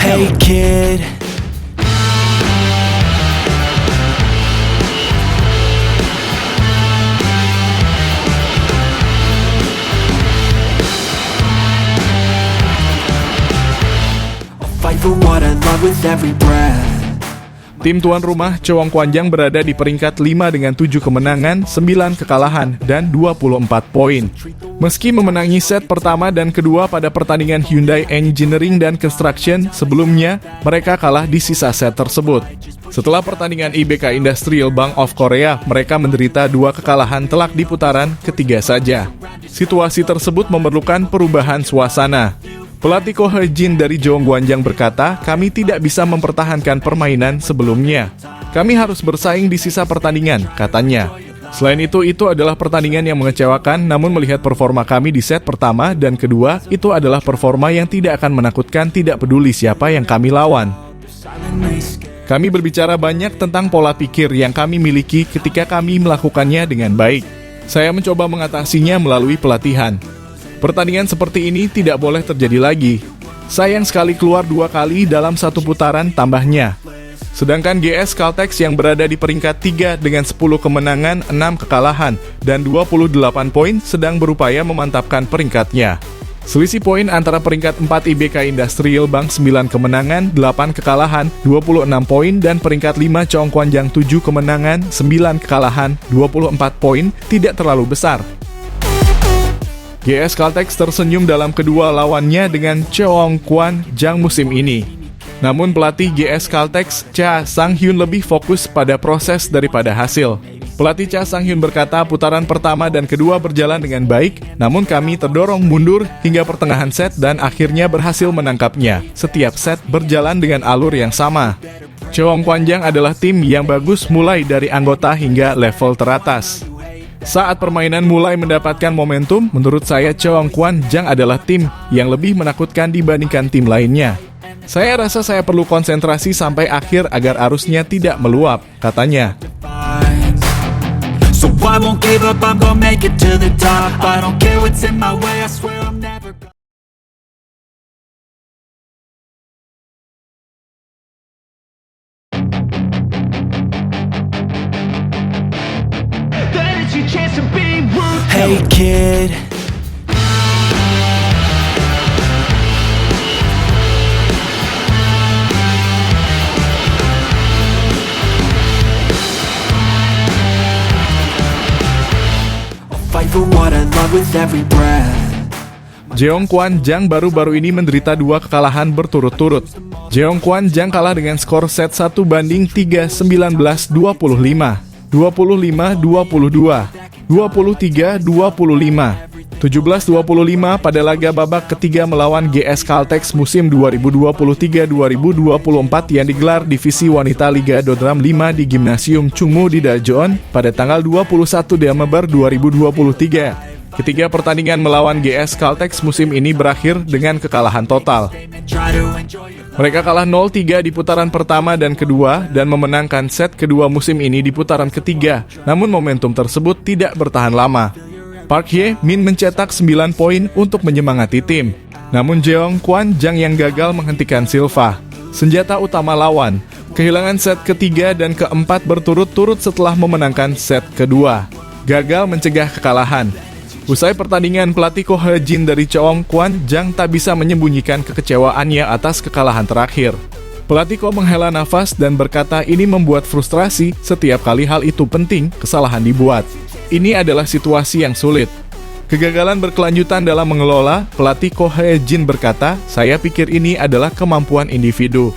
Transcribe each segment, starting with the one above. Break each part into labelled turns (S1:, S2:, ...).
S1: Hey kid, I'll fight for what I love with every breath.
S2: Tim tuan rumah Choong Kwanjang berada di peringkat 5 dengan 7 kemenangan, 9 kekalahan, dan 24 poin. Meski memenangi set pertama dan kedua pada pertandingan Hyundai Engineering dan Construction sebelumnya, mereka kalah di sisa set tersebut. Setelah pertandingan IBK Industrial Bank of Korea, mereka menderita 2 kekalahan telak di putaran ketiga saja. Situasi tersebut memerlukan perubahan suasana. Pelatih Ko Hye-jin dari Choong Kwanjang berkata, kami tidak bisa mempertahankan permainan sebelumnya. Kami harus bersaing di sisa pertandingan, katanya. Selain itu adalah pertandingan yang mengecewakan, namun melihat performa kami di set pertama dan kedua, itu adalah performa yang tidak akan menakutkan, tidak peduli siapa yang kami lawan. Kami berbicara banyak tentang pola pikir yang kami miliki ketika kami melakukannya dengan baik. Saya mencoba mengatasinya melalui pelatihan. Pertandingan seperti ini tidak boleh terjadi lagi. Sayang sekali keluar 2 kali dalam satu putaran, tambahnya. Sedangkan GS Caltex yang berada di peringkat 3 dengan 10 kemenangan, 6 kekalahan, dan 28 poin sedang berupaya memantapkan peringkatnya. Selisih poin antara peringkat 4 IBK Industrial Bank 9 kemenangan, 8 kekalahan, 26 poin, dan peringkat 5 Choong Kwanjang 7 kemenangan, 9 kekalahan, 24 poin tidak terlalu besar. GS Caltex tersenyum dalam kedua lawannya dengan Choong Kwanjang musim ini. Namun pelatih GS Caltex, Cha Sang-hyun, lebih fokus pada proses daripada hasil. Pelatih Cha Sang-hyun berkata putaran pertama dan kedua berjalan dengan baik, namun kami terdorong mundur hingga pertengahan set dan akhirnya berhasil menangkapnya. Setiap set berjalan dengan alur yang sama. Choong Kwanjang adalah tim yang bagus mulai dari anggota hingga level teratas. Saat permainan mulai mendapatkan momentum, menurut saya Choong Kwanjang adalah tim yang lebih menakutkan dibandingkan tim lainnya. Saya rasa saya perlu konsentrasi sampai akhir agar arusnya tidak meluap, katanya.
S1: So I won't give up, I'm gonna make it to the top. I don't care what's in my way, I swear I'm never gonna. Hey kid, I'll fight for what I love with every breath.
S2: Choong Kwanjang baru-baru ini menderita 2 kekalahan berturut-turut. Choong Kwanjang kalah dengan skor set 1-3, 19-25, 25-22, 23-25, 17-25 pada laga babak ketiga melawan GS Caltex musim 2023-2024 yang digelar divisi wanita Liga Dodram 5 di Gimnasium Chungmu di Daejeon pada tanggal 21 Desember 2023. Ketiga pertandingan melawan GS Caltex musim ini berakhir dengan kekalahan total. Mereka kalah 0-3 di putaran pertama dan kedua dan memenangkan set kedua musim ini di putaran ketiga, namun momentum tersebut tidak bertahan lama. Park Hye-min mencetak 9 poin untuk menyemangati tim, namun Choong Kwanjang yang gagal menghentikan Silva, senjata utama lawan, kehilangan set ketiga dan keempat berturut-turut setelah memenangkan set kedua, gagal mencegah kekalahan. Usai pertandingan, pelatih Ko Hye-jin dari Choong Kwanjang tak bisa menyembunyikan kekecewaannya atas kekalahan terakhir. Pelatih Ko menghela nafas dan berkata ini membuat frustrasi, setiap kali hal itu penting, kesalahan dibuat. Ini adalah situasi yang sulit. Kegagalan berkelanjutan dalam mengelola, pelatih Ko Hye-jin berkata, saya pikir ini adalah kemampuan individu.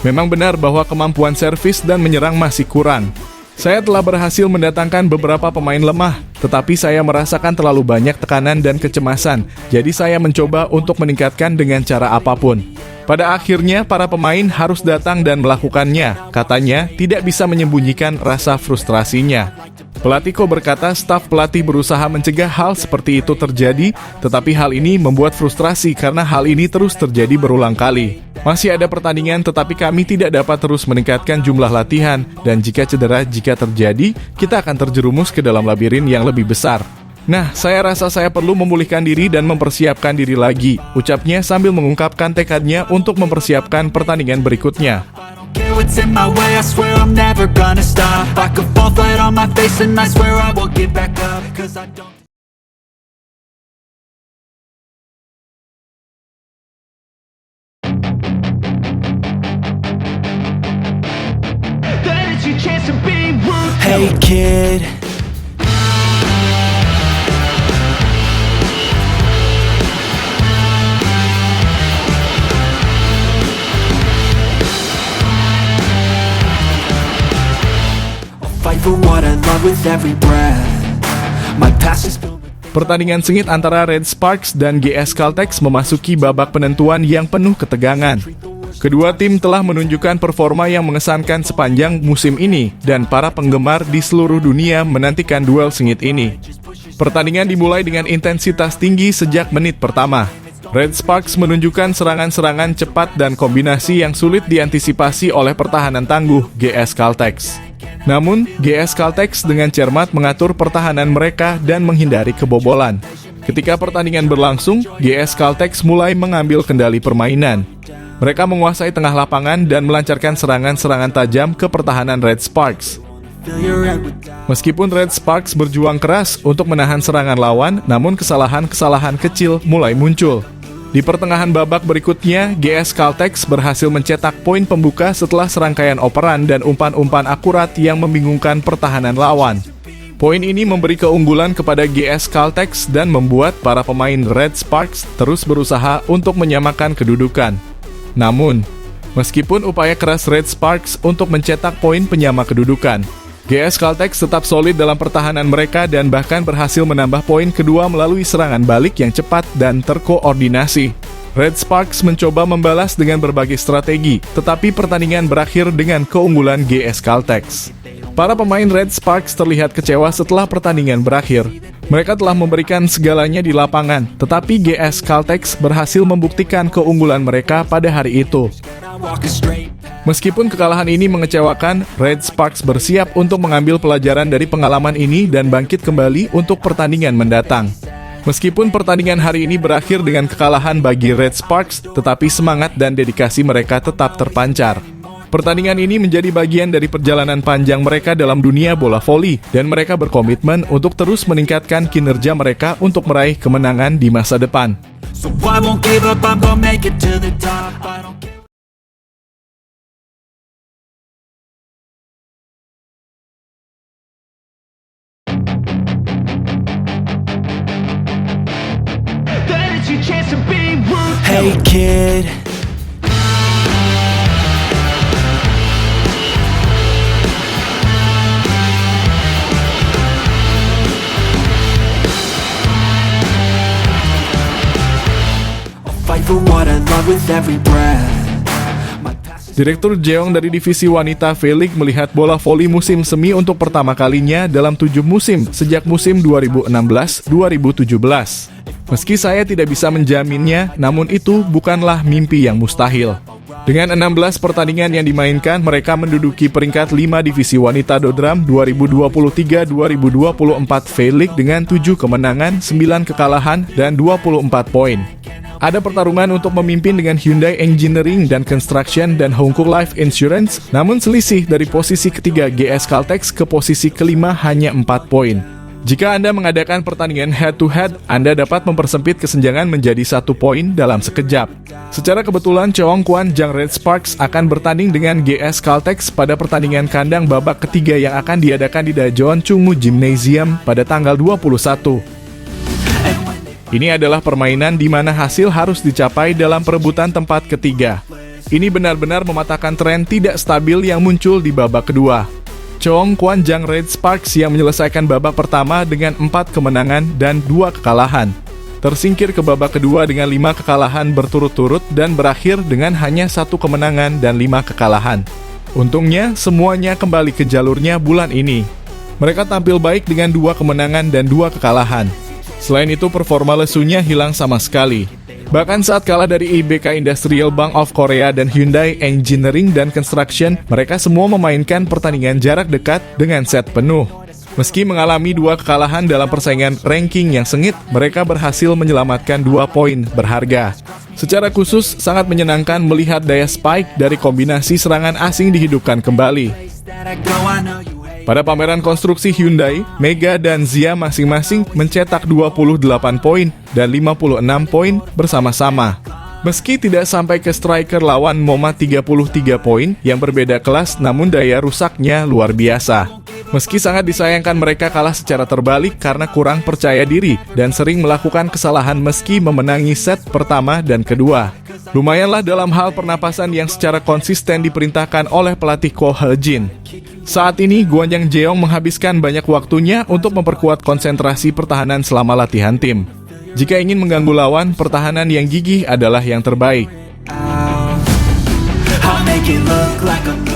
S2: Memang benar bahwa kemampuan servis dan menyerang masih kurang. Saya telah berhasil mendatangkan beberapa pemain lemah, tetapi saya merasakan terlalu banyak tekanan dan kecemasan, jadi saya mencoba untuk meningkatkan dengan cara apapun. Pada akhirnya, para pemain harus datang dan melakukannya, katanya, tidak bisa menyembunyikan rasa frustrasinya. Pelatih Ko berkata staf pelatih berusaha mencegah hal seperti itu terjadi, tetapi hal ini membuat frustrasi karena hal ini terus terjadi berulang kali. Masih ada pertandingan tetapi kami tidak dapat terus meningkatkan jumlah latihan, dan jika cedera jika terjadi, kita akan terjerumus ke dalam labirin yang lebih besar. Nah, saya rasa saya perlu memulihkan diri dan mempersiapkan diri lagi, ucapnya sambil mengungkapkan tekadnya untuk mempersiapkan pertandingan berikutnya.
S1: Care what's in my way, I swear I'm never gonna stop. I could fall flat on my face and I swear I won't get back up. Cause I don't. Hey kid, fight for what I love with every breath. My past is filled with
S2: Pertandingan sengit antara Red Sparks dan GS Caltex memasuki babak penentuan yang penuh ketegangan. Kedua tim telah menunjukkan performa yang mengesankan sepanjang musim ini, dan para penggemar di seluruh dunia menantikan duel sengit ini. Pertandingan dimulai dengan intensitas tinggi sejak menit pertama. Red Sparks menunjukkan serangan-serangan cepat dan kombinasi yang sulit diantisipasi oleh pertahanan tangguh GS Caltex. Namun, GS Caltex dengan cermat mengatur pertahanan mereka dan menghindari kebobolan. Ketika pertandingan berlangsung, GS Caltex mulai mengambil kendali permainan. Mereka menguasai tengah lapangan dan melancarkan serangan-serangan tajam ke pertahanan Red Sparks. Meskipun Red Sparks berjuang keras untuk menahan serangan lawan, namun kesalahan-kesalahan kecil mulai muncul. Di pertengahan babak berikutnya, GS Caltex berhasil mencetak poin pembuka setelah serangkaian operan dan umpan-umpan akurat yang membingungkan pertahanan lawan. Poin ini memberi keunggulan kepada GS Caltex dan membuat para pemain Red Sparks terus berusaha untuk menyamakan kedudukan. Namun, meskipun upaya keras Red Sparks untuk mencetak poin penyama kedudukan, GS Caltex tetap solid dalam pertahanan mereka dan bahkan berhasil menambah poin kedua melalui serangan balik yang cepat dan terkoordinasi. Red Sparks mencoba membalas dengan berbagai strategi, tetapi pertandingan berakhir dengan keunggulan GS Caltex. Para pemain Red Sparks terlihat kecewa setelah pertandingan berakhir. Mereka telah memberikan segalanya di lapangan, tetapi GS Caltex berhasil membuktikan keunggulan mereka pada hari itu. Meskipun kekalahan ini mengecewakan, Red Sparks bersiap untuk mengambil pelajaran dari pengalaman ini dan bangkit kembali untuk pertandingan mendatang. Meskipun pertandingan hari ini berakhir dengan kekalahan bagi Red Sparks, tetapi semangat dan dedikasi mereka tetap terpancar. Pertandingan ini menjadi bagian dari perjalanan panjang mereka dalam dunia bola voli, dan mereka berkomitmen untuk terus meningkatkan kinerja mereka untuk meraih kemenangan di masa depan.
S1: So I won't give up, I'm gonna make it to the top. I don't care. Hey kid, fight for what I love with every breath. My past is
S2: Direktur Jeong dari divisi wanita V-League melihat bola voli musim semi untuk pertama kalinya dalam 7 musim sejak musim 2016-2017. Meski saya tidak bisa menjaminnya, namun itu bukanlah mimpi yang mustahil. Dengan 16 pertandingan yang dimainkan, mereka menduduki peringkat 5 divisi wanita Dodram 2023-2024 V-League dengan 7 kemenangan, 9 kekalahan, dan 24 poin. Ada pertarungan untuk memimpin dengan Hyundai Engineering dan Construction dan Hongkong Life Insurance, namun selisih dari posisi ketiga GS Caltex ke posisi kelima hanya 4 poin. Jika Anda mengadakan pertandingan head-to-head, Anda dapat mempersempit kesenjangan menjadi 1 poin dalam sekejap. Secara kebetulan, Cheong Kwan Jang Red Sparks akan bertanding dengan GS Caltex pada pertandingan kandang babak ketiga yang akan diadakan di Daejeon Chungmu Gymnasium pada tanggal 21. Ini adalah permainan di mana hasil harus dicapai dalam perebutan tempat ketiga. Ini benar-benar mematahkan tren tidak stabil yang muncul di babak kedua. Cheong Kwan Jang Red Sparks yang menyelesaikan babak pertama dengan 4 kemenangan dan 2 kekalahan. Tersingkir ke babak kedua dengan 5 kekalahan berturut-turut dan berakhir dengan hanya 1 kemenangan dan 5 kekalahan. Untungnya, semuanya kembali ke jalurnya bulan ini. Mereka tampil baik dengan 2 kemenangan dan 2 kekalahan. Selain itu, performa lesunya hilang sama sekali. Bahkan saat kalah dari IBK Industrial Bank of Korea dan Hyundai Engineering dan Construction, mereka semua memainkan pertandingan jarak dekat dengan set penuh. Meski mengalami 2 kekalahan dalam persaingan ranking yang sengit, mereka berhasil menyelamatkan 2 poin berharga. Secara khusus, sangat menyenangkan melihat daya Spike dari kombinasi serangan asing dihidupkan kembali. Pada pameran konstruksi Hyundai, Mega dan Zia masing-masing mencetak 28 poin dan 56 poin bersama-sama. Meski tidak sampai ke striker lawan Moma 33 poin yang berbeda kelas, namun daya rusaknya luar biasa. Meski sangat disayangkan mereka kalah secara terbalik karena kurang percaya diri dan sering melakukan kesalahan meski memenangi set pertama dan kedua. Lumayanlah dalam hal pernapasan yang secara konsisten diperintahkan oleh pelatih Ko He-jin. Saat ini, Gwangyang Jeong menghabiskan banyak waktunya untuk memperkuat konsentrasi pertahanan selama latihan tim. Jika ingin mengganggu lawan, pertahanan yang gigih adalah yang terbaik.
S1: I'll make it look like I'm